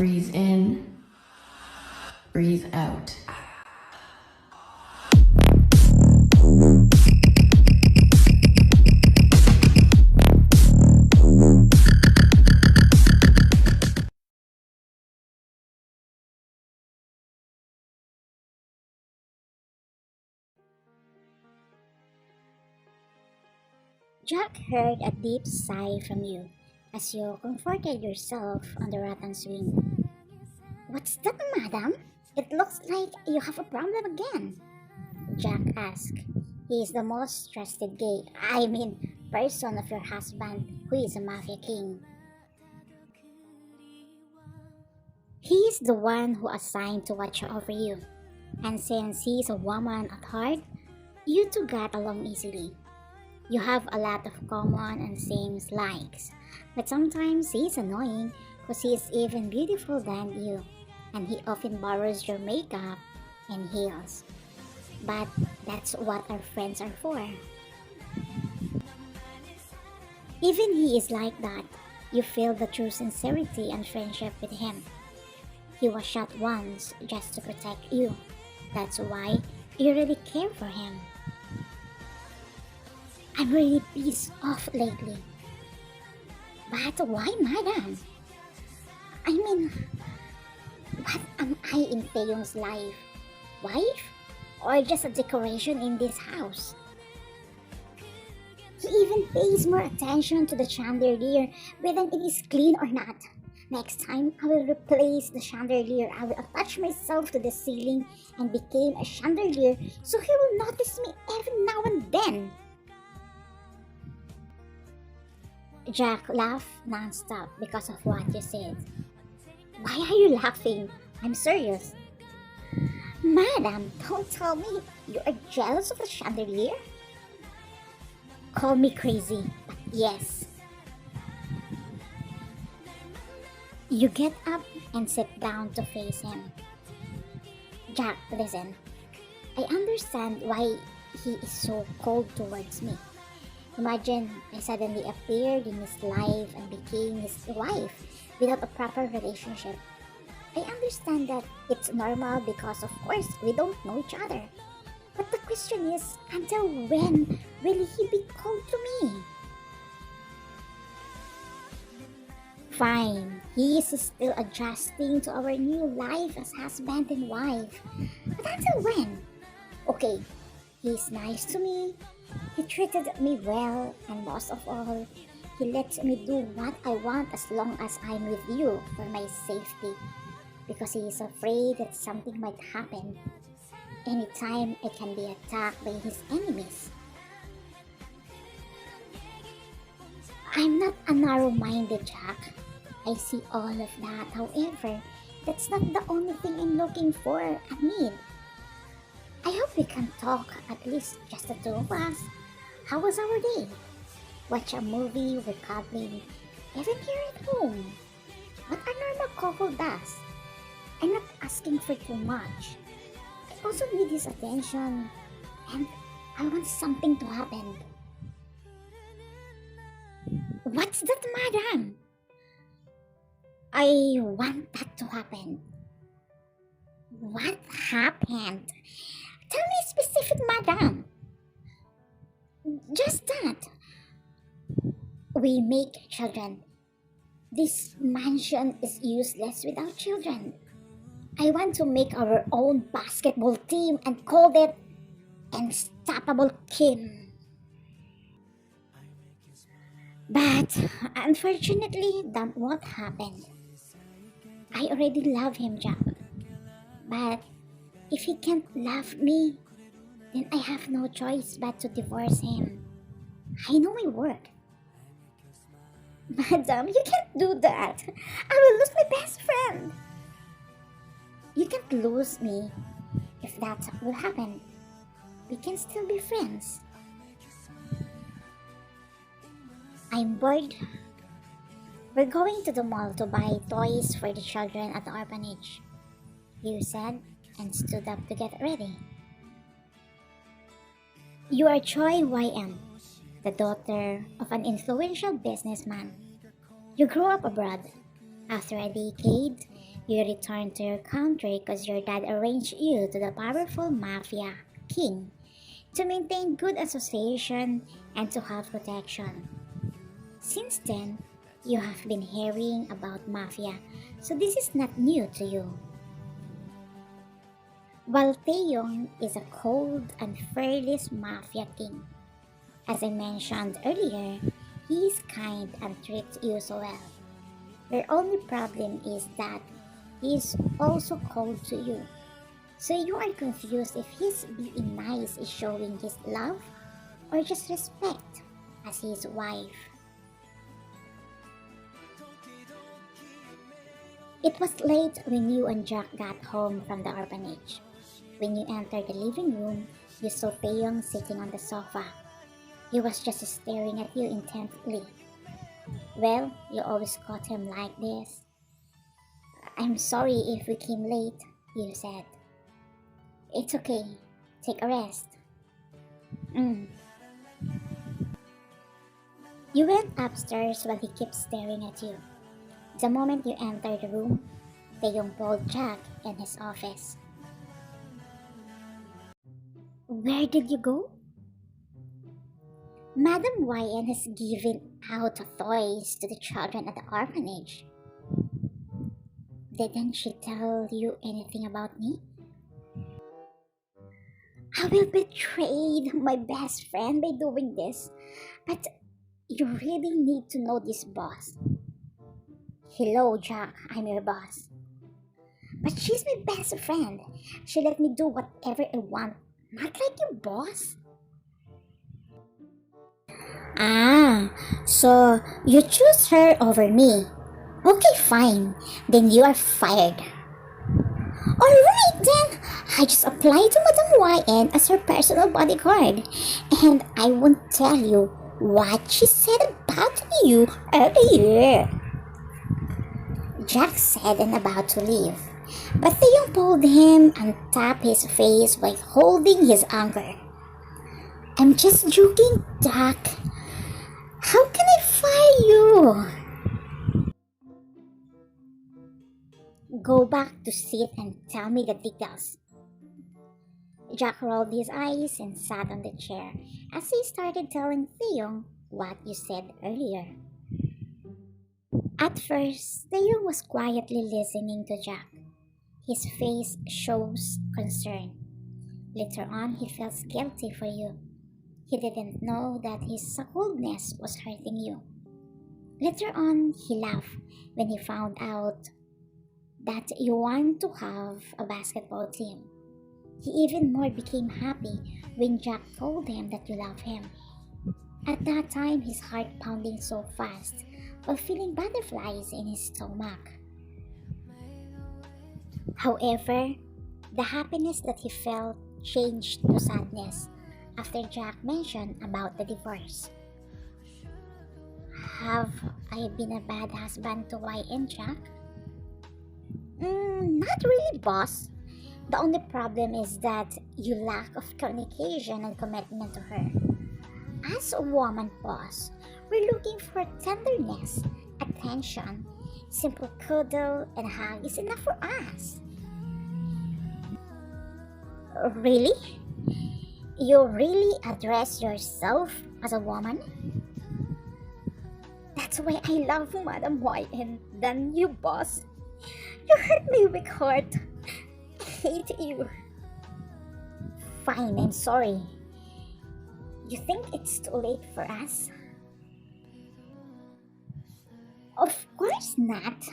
Breathe in, breathe out. Jack heard a deep sigh from you as you comforted yourself on the rotten swing. What's that, madam? It looks like you have a problem again, Jack asked. He is the most trusted person of your husband who is a mafia king. He is the one who assigned to watch over you, and since he is a woman at heart, you two got along easily. You have a lot of common and same likes, but sometimes he's annoying because he is even beautiful than you, and he often borrows your makeup and heels. But that's what our friends are for. Even he is like that. You feel the true sincerity and friendship with him. He was shot once just to protect you. That's why you really care for him. I'm really pissed off lately. But why, madam? I mean, what am I in Taehyung's life? Wife? Or just a decoration in this house? He even pays more attention to the chandelier whether it is clean or not. Next time, I will replace the chandelier. I will attach myself to the ceiling and become a chandelier so he will notice me every now and then. Jack laughed non-stop because of what you said. Why are you laughing? I'm serious. Madam, don't tell me you are jealous of the chandelier? Call me crazy, but yes. You get up and sit down to face him. Jack, listen. I understand why he is so cold towards me. Imagine I suddenly appeared in his life and became his wife without a proper relationship. I understand that it's normal because of course we don't know each other. But the question is, until when will he be cold to me? Fine, he is still adjusting to our new life as husband and wife. But until when? Okay, he's nice to me. He treated me well, and most of all, he lets me do what I want as long as I'm with you for my safety. Because he is afraid that something might happen. Anytime I can be attacked by his enemies. I'm not a narrow-minded Jack. I see all of that. However, that's not the only thing I'm looking for and need. I hope we can talk, at least just the two of us. How was our day? Watch a movie with cuddling, even here at home. What a normal couple does. I'm not asking for too much. I also need his attention, and I want something to happen. What's that, madam? I want that to happen. What happened? Tell me specific, madam. Just that. We make children. This mansion is useless without children. I want to make our own basketball team and call it Unstoppable Kim. But unfortunately, that won't happen. I already love him, Jack. But if he can't love me, then I have no choice but to divorce him. I know my worth. Madam, you can't do that. I will lose my best friend. You can't lose me if that will happen. We can still be friends. I'm bored. We're going to the mall to buy toys for the children at the orphanage, you said, and stood up to get ready. You are Choi YM, the daughter of an influential businessman. You grew up abroad. After a decade, You returned to your country because your dad arranged you to the powerful mafia king to maintain good association and to have protection. Since then, you have been hearing about mafia, so this is not new to you. While Taehyung is a cold and fearless mafia king, as I mentioned earlier, he is kind and treats you so well. Your only problem is that he is also cold to you. So you are confused if his being nice is showing his love or just respect as his wife. It was late when you and Jack got home from the orphanage. When you entered the living room, you saw Taeyong sitting on the sofa. He was just staring at you intently. Well, you always caught him like this. I'm sorry if we came late, you said. It's okay. Take a rest. You went upstairs while he kept staring at you. The moment you entered the room, Taeyong pulled Jack in his office. Where did you go? Madam Wyan has given out toys to the children at the orphanage. Didn't she tell you anything about me? I will betray my best friend by doing this, but you really need to know this, boss. Hello, Jack, I'm your boss. But she's my best friend. She let me do whatever I want, not like your boss. So you choose her over me. Okay, fine. Then you are fired. Alright then, I just applied to Madam YN as her personal bodyguard. And I won't tell you what she said about you earlier. Jack said and about to leave. But Taeyong pulled him and tapped his face while holding his anger. I'm just joking, Jack. How can I fire you? Go back to sit and tell me the details. Jack rolled his eyes and sat on the chair as he started telling Taeyong what you said earlier. At first, Taeyong was quietly listening to Jack. His face shows concern. Later on, he felt guilty for you. He didn't know that his coldness was hurting you. Later on, he laughed when he found out that you want to have a basketball team. He even more became happy when Jack told him that you love him. At that time, his heart pounding so fast while feeling butterflies in his stomach. However, the happiness that he felt changed to sadness after Jack mentioned about the divorce. Have I been a bad husband to YN, Jack? Not really, boss. The only problem is that you lack of communication and commitment to her. As a woman, boss, we're looking for tenderness, attention. Simple cuddle and hug is enough for us. Really? You really address yourself as a woman? That's why I love Madam YN than you, boss. You hurt my weak heart. I hate you. Fine, I'm sorry. You think it's too late for us? Of course not.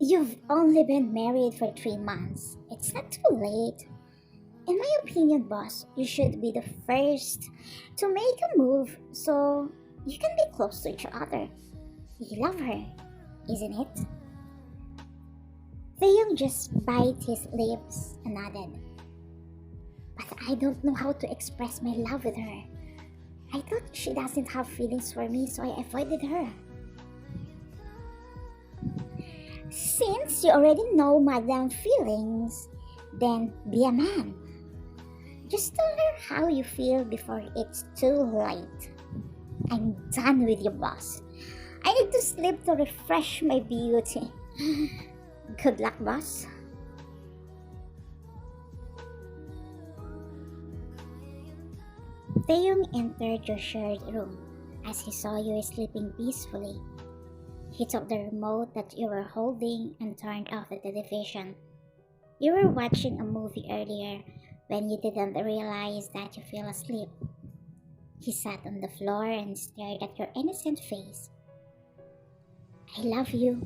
You've only been married for 3 months. It's not too late. In my opinion, boss, you should be the first to make a move so you can be close to each other. You love her, isn't it? Taeyong just bit his lips and nodded. But I don't know how to express my love with her. I thought she doesn't have feelings for me, so I avoided her. Since you already know Madam's feelings, then be a man. Just tell her how you feel before it's too late. I'm done with you, boss. I need to sleep to refresh my beauty. Good luck, boss. Taehyung entered your shared room as he saw you sleeping peacefully. He took the remote that you were holding and turned off the television. You were watching a movie earlier when you didn't realize that you fell asleep. He sat on the floor and stared at your innocent face. I love you,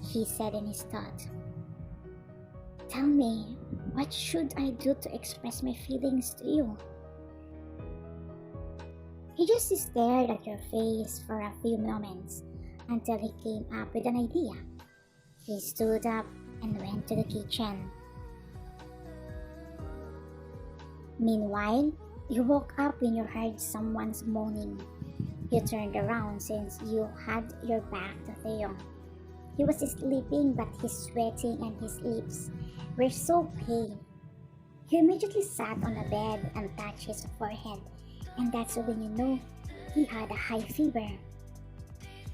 he said in his thought. Tell me, what should I do to express my feelings to you? He just stared at your face for a few moments until he came up with an idea. He stood up and went to the kitchen. Meanwhile, you woke up when you heard someone's moaning. You turned around since you had your back to Taehyung. He was sleeping but he's sweating and his lips were so pale. You immediately sat on the bed and touched his forehead, and that's when you know he had a high fever.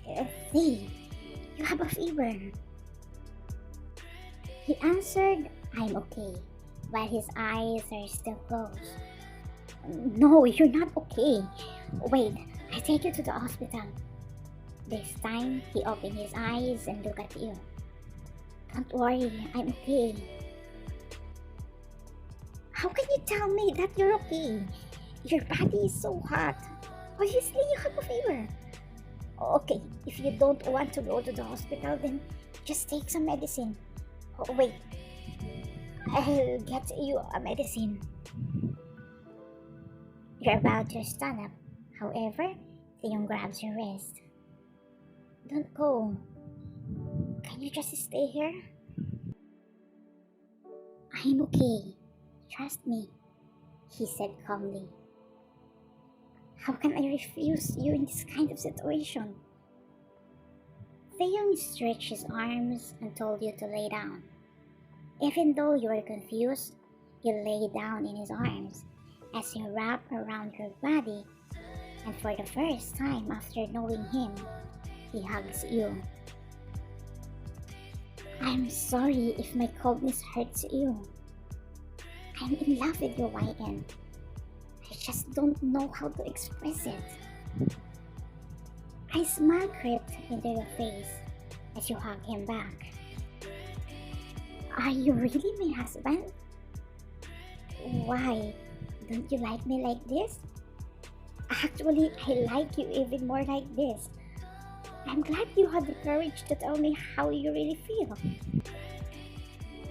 Hey, you have a fever. He answered, I'm okay, while his eyes are still closed. No, you're not okay. Wait, I take you to the hospital. This time, he opened his eyes and looked at you. Don't worry, I'm okay. How can you tell me that you're okay? Your body is so hot. Obviously, you have a fever. Okay, if you don't want to go to the hospital, then just take some medicine. Oh, wait, I'll get you a medicine. You're about to stand up. However, Taehyung grabs your wrist. Don't go. Can you just stay here? I'm okay. Trust me, he said calmly. How can I refuse you in this kind of situation? Taehyung stretched his arms and told you to lay down. Even though you were confused, you lay down in his arms as he wrapped around your body, and for the first time after knowing him, he hugs you. I'm sorry if my coldness hurts you. I'm in love with your YN. I just don't know how to express it. A smile crept into your face as you hugged him back. Are you really my husband? Why? Don't you like me like this? Actually, I like you even more like this. I'm glad you had the courage to tell me how you really feel.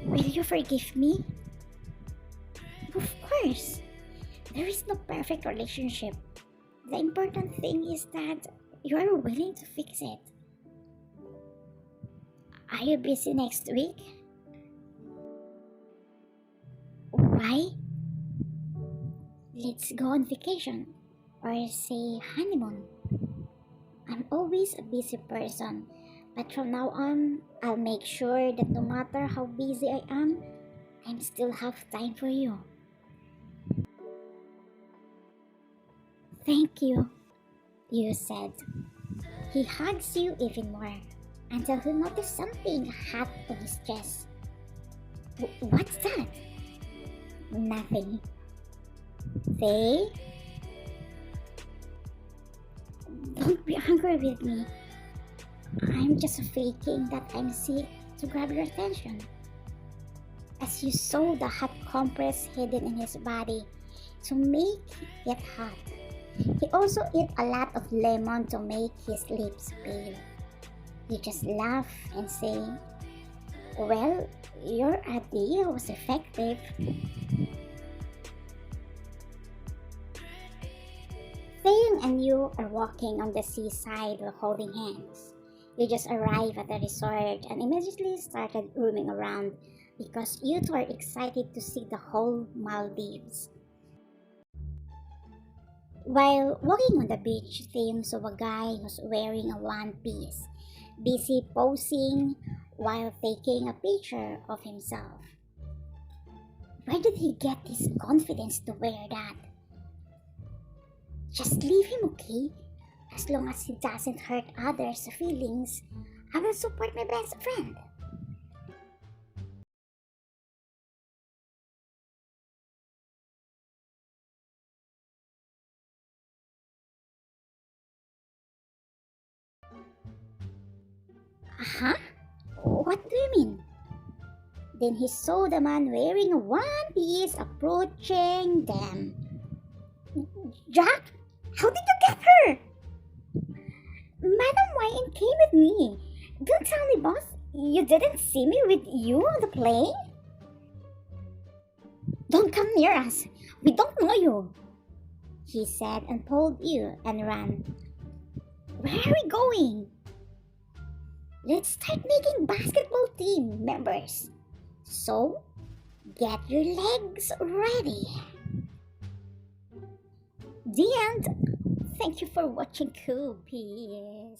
Will you forgive me? Of course. There is no perfect relationship. The important thing is that you are willing to fix it. Are you busy next week? Why? Let's go on vacation, or say honeymoon. I'm always a busy person, but from now on, I'll make sure that no matter how busy I am, I still have time for you. Thank you, you said. He hugs you even more until he noticed something hot on his chest. What's that? Nothing. They? Don't be angry with me. I'm just faking that I'm sick to grab your attention. As you saw the hot compress hidden in his body to make it hot. He also ate a lot of lemon to make his lips pale. You just laugh and say, well, your idea was effective. Taehyung and you are walking on the seaside while holding hands. You just arrived at the resort and immediately started roaming around because you two are excited to see the whole Maldives. While walking on the beach, Taehyung saw a guy who's wearing a one piece, busy posing while taking a picture of himself. Where did he get this confidence to wear that? Just leave him, okay? As long as he doesn't hurt others' feelings, I will support my best friend. Huh? What do you mean? Then he saw the man wearing a one piece approaching them. Jack, how did you get her? Madam Wayne came with me. Don't tell me, boss, you didn't see me with you on the plane? Don't come near us. We don't know you, he said and pulled you and ran. Where are we going? Let's start making basketball team members. So, get your legs ready. The end. Thank you for watching Kookae.